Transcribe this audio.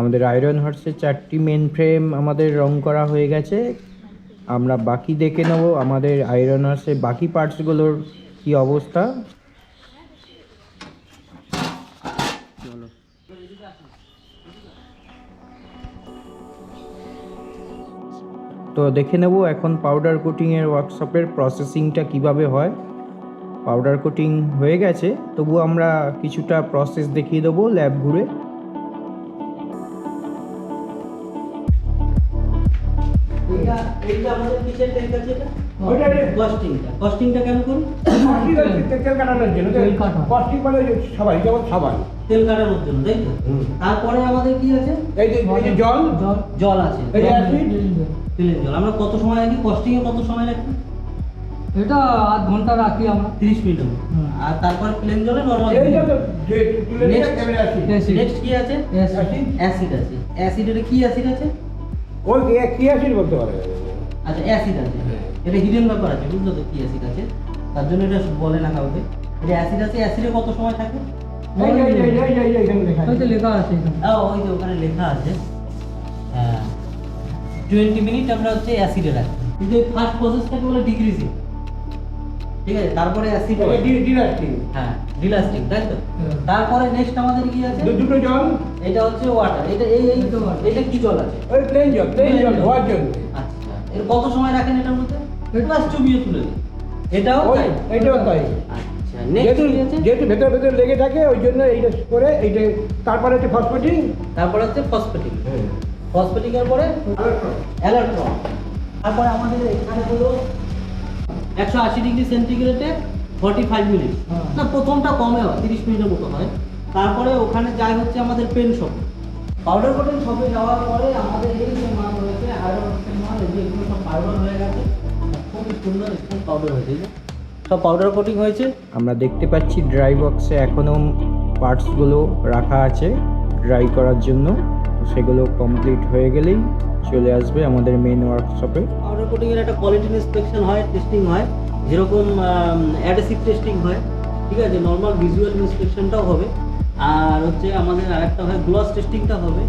আমাদের আয়রন হর্সের 4টি main frame আমাদের রং করা হয়ে গেছে। আমরা বাকি দেখে নেব আমাদের আয়রন হর্সের বাকি পার্টসগুলোর কি অবস্থা। তো দেখে নেব এখন পাউডার কোটিংয়ের ওয়ার্কশপের প্রসেসিংটা কিভাবে হয়। পাউডার কোটিং হয়ে গেছে, তবু আমরা কিছুটা প্রসেস দেখিয়ে দেবো ল্যাব ঘুরে। এইটা আমাদের কিসের ট্যাঙ্ক আছে এটা? কস্টিংটা কেন করি? তেল কাটানোর জন্য। কস্টিং মানে সবাই যেমন সাবান তেল কাটানোর জন্য, তাই তো? তারপরে আমাদের কি আছে? এই যে জল আছে, এই যে অ্যাসিড, তেলের জল। আমরা কত সময় রাখি? কস্টিং এ কত সময় রাখি? এটা আধ ঘন্টা রাখি আমরা, 30 মিনিট। আর তারপর প্লেন জলে নরমাল। এই যে তুলে নিয়ে ক্যামেরা অ্যাসিড। নেক্সট কি আছে? অ্যাসিড আছে। অ্যাসিডের কি অ্যাসিড আছে? ওই কি অ্যাসিড বলতে পারে। আচ্ছা, অ্যাসিড আছে। এটা হিডেন ব্যাপার আছে, বুঝলো তো কি অ্যাসিড আছে? তার জন্য এটা বলে না কাউকে। এটা অ্যাসিড আছে। অ্যাসিডে কত সময় থাকে? এই এখানে লেখা আছে। ওই তো লেখা আছে এখানে। ওই যে ওখানে লেখা আছে। হ্যাঁ, 20 মিনিট আমরা হচ্ছে অ্যাসিডে রাখি। কিন্তু এই ফার্স্ট প্রসেসটাকে বলে ডিক্রিজিং, ঠিক আছে? তারপরে অ্যাসিড, ডিলাস্টিং। হ্যাঁ ডিলাস্টিং, তাই তো? তারপরে নেক্সট আমাদের কি আছে? দুটো জল। এটা হচ্ছে ওয়াটার। এটা এটা কি জল আছে? ওই প্লেন জল ধোয়ার জন্য। আচ্ছা, এর কত সময় রাখেন এটার মধ্যে? প্লাস চুবিয়ে তুলে দিন। এটাও তাই? এটাও তাই। আচ্ছা, নেক্সট কি আছে? যেহেতু ভেতর লেগে থাকে ওই জন্য এইটা করে এইটা। তারপরে হচ্ছে ফসফেটিং। তারপরে হচ্ছে ফসফেটিং। ফসফেটিং এর পরে ইলেকট্রন। তারপরে আমাদের এখানে হলো 180 ডিগ্রি সেন্টিগ্রেডে 45 মিনিট। না, প্রথমটা কমে হয়, 30 মিনিটের মতো হয়। তারপরে ওখানে যায় হচ্ছে আমাদের পেন শপ। পাউডার কোটিং শপে যাওয়ার পরে আমাদের এই যে মাল রয়েছে আয়রন মাল, এগুলো সব পাউডার হয়ে গেছে। খুব সুন্দর স্মুথ পাউডার হয়েছে, সব পাউডার কোটিং হয়েছে। আমরা দেখতে পাচ্ছি ড্রাই বক্সে এখনও পার্টসগুলো রাখা আছে ড্রাই করার জন্য। তো সেগুলো কমপ্লিট হয়ে গেলেই চলে আসবে আমাদের মেন ওয়ার্কশপে। পাউডার কোটিং এর একটা কোয়ালিটি ইন্সপেকশন হয়, টেস্টিং হয়, যেরকম অ্যাডহেসিভ টেস্টিং হয়, ঠিক আছে? নর্মাল ভিজুয়াল ইন্সপেকশনটাও হবে। আর হচ্ছে আমাদের আরেকটা হয় গ্লস টেস্টিংটা হবে।